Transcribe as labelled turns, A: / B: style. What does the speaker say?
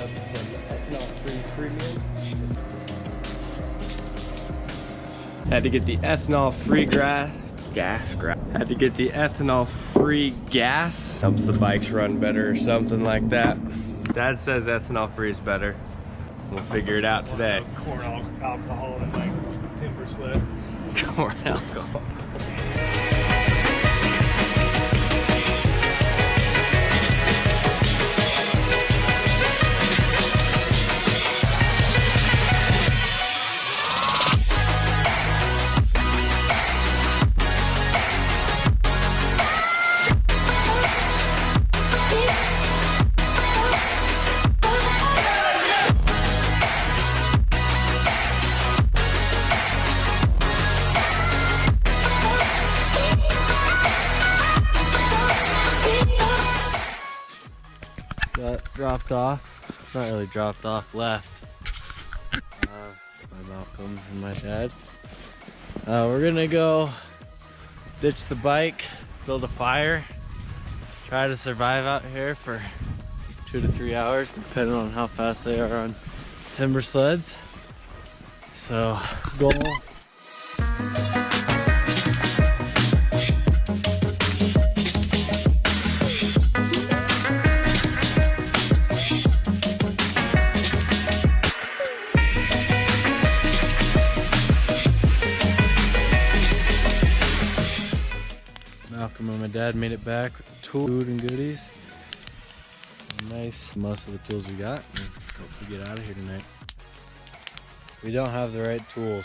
A: up some ethanol-free premium. Had to get the ethanol-free gas. Had to get the ethanol-free gas. Helps the bikes run better or something like that. Dad says ethanol-free is better. We'll figure it out today.
B: Corn alcohol and like Timbersled.
A: Corn alcohol. Got dropped off, not really dropped off, left by Malcolm and my dad. We're gonna go ditch the bike, build a fire, try to survive out here for 2 to 3 hours depending on how fast they are on timber sleds. So goal. Malcolm and my dad made it back with the tool, food and goodies. Nice, most of the tools we got. Hope we get out of here tonight. We don't have the right tools.